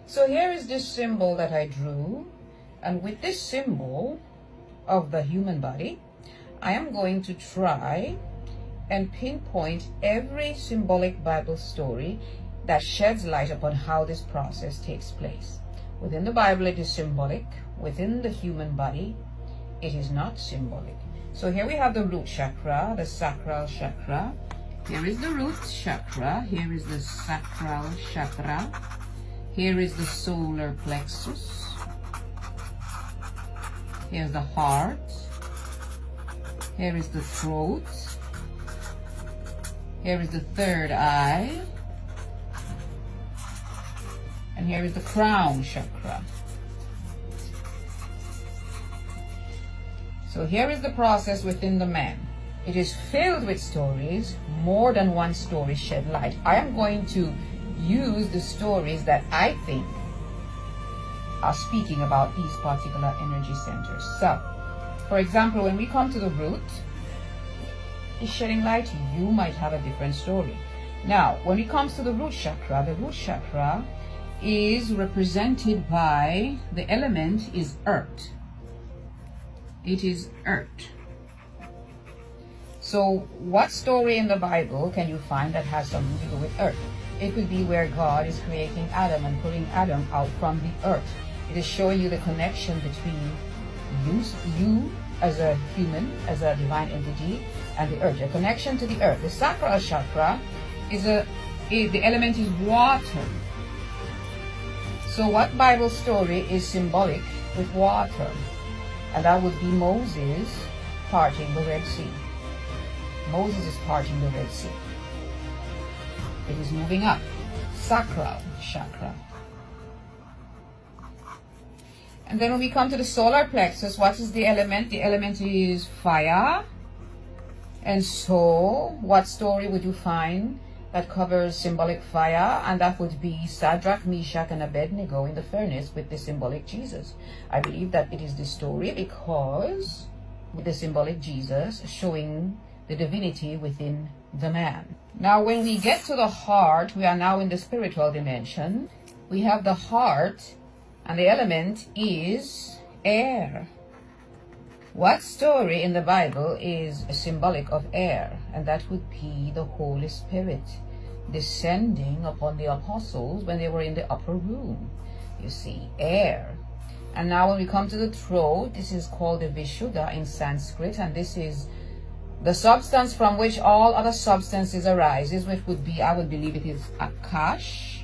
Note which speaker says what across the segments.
Speaker 1: So here is this symbol that I drew, and with this symbol of the human body, I am going to try and pinpoint every symbolic Bible story that sheds light upon how this process takes place. Within the Bible, it is symbolic. Within the human body, it is not symbolic. So here we have the root chakra, the sacral chakra. Here is the root chakra. Here is the sacral chakra. Here is the solar plexus. Here's the heart. Here is the throat. Here is the third eye. And here is the crown chakra. So here is the process within the man. It is filled with stories. More than one story shed light. I am going to use the stories that I think are speaking about these particular energy centers. So, for example, when we come to the root, is shedding light, you might have a different story. Now, when it comes to the root chakra is represented by, the element is earth. It is earth. So what story in the Bible can you find that has something to do with earth? It could be where God is creating Adam and pulling Adam out from the earth. It is showing you the connection between you as a human, as a divine entity, and the earth. A connection to the earth. The sacral chakra is the element is water. So what Bible story is symbolic with water? And that would be Moses parting the Red Sea. Moses is parting the Red Sea. It is moving up. Sacral chakra. And then when we come to the solar plexus, what is the element? The element is fire. And so, what story would you find that covers symbolic fire? And that would be Shadrach, Meshach, and Abednego in the furnace with the symbolic Jesus. I believe that it is the story because with the symbolic Jesus showing the divinity within the man. Now, when we get to the heart, we are now in the spiritual dimension. We have the heart, and the element is air. What story in the Bible is symbolic of air? And that would be the Holy Spirit descending upon the apostles when they were in the upper room. You see, air. And now when we come to the throat, this is called the Vishuddha in Sanskrit, and this is the substance from which all other substances arises, which would be, I would believe it is Akash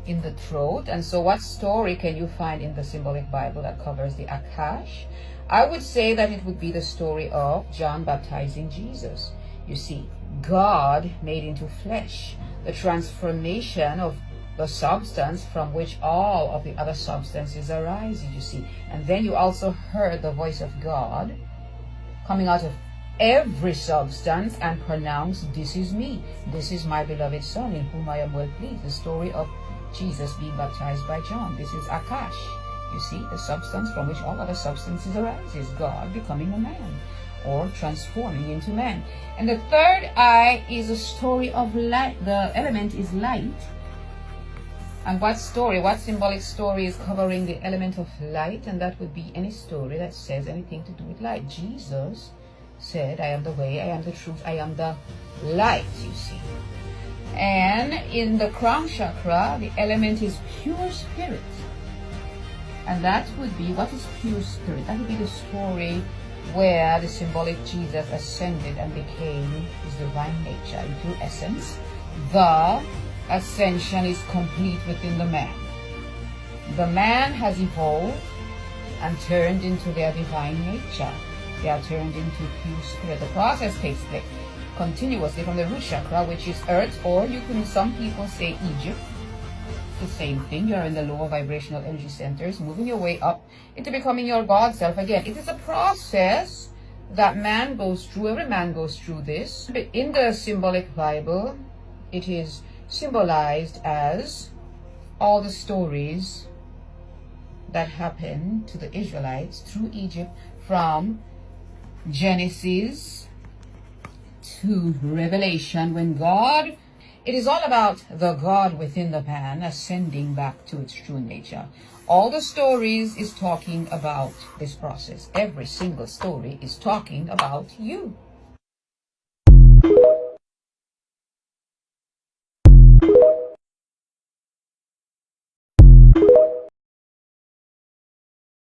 Speaker 1: in the throat. And so what story can you find in the symbolic Bible that covers the Akash? I would say that it would be the story of John baptizing Jesus. You see, God made into flesh, the transformation of the substance from which all of the other substances arise, you see. And then you also heard the voice of God coming out of every substance and pronounced, "This is me, this is my beloved Son, in whom I am well pleased." The story of Jesus being baptized by John. This is Akash. You see, the substance from which all other substances arise is God becoming a man or transforming into man. And the third eye is a story of light. The element is light. And what story, what symbolic story is covering the element of light? And that would be any story that says anything to do with light. Jesus said, "I am the way, I am the truth, I am the light," you see. And in the crown chakra, the element is pure spirit. And that would be, what is pure spirit? That would be the story where the symbolic Jesus ascended and became his divine nature in pure essence. The ascension is complete within the man. The man has evolved and turned into their divine nature. They are turned into pure spirit. The process takes place continuously from the root chakra, which is earth, or you can, some people say Egypt. The same thing. You're in the lower vibrational energy centers, moving your way up into becoming your God self again. It is a process that man goes through. Every man goes through this. In the symbolic Bible, it is symbolized as all the stories that happened to the Israelites through Egypt from Genesis to Revelation, when God It is all about the God within the pan ascending back to its true nature. All the stories is talking about this process. Every single story is talking about you.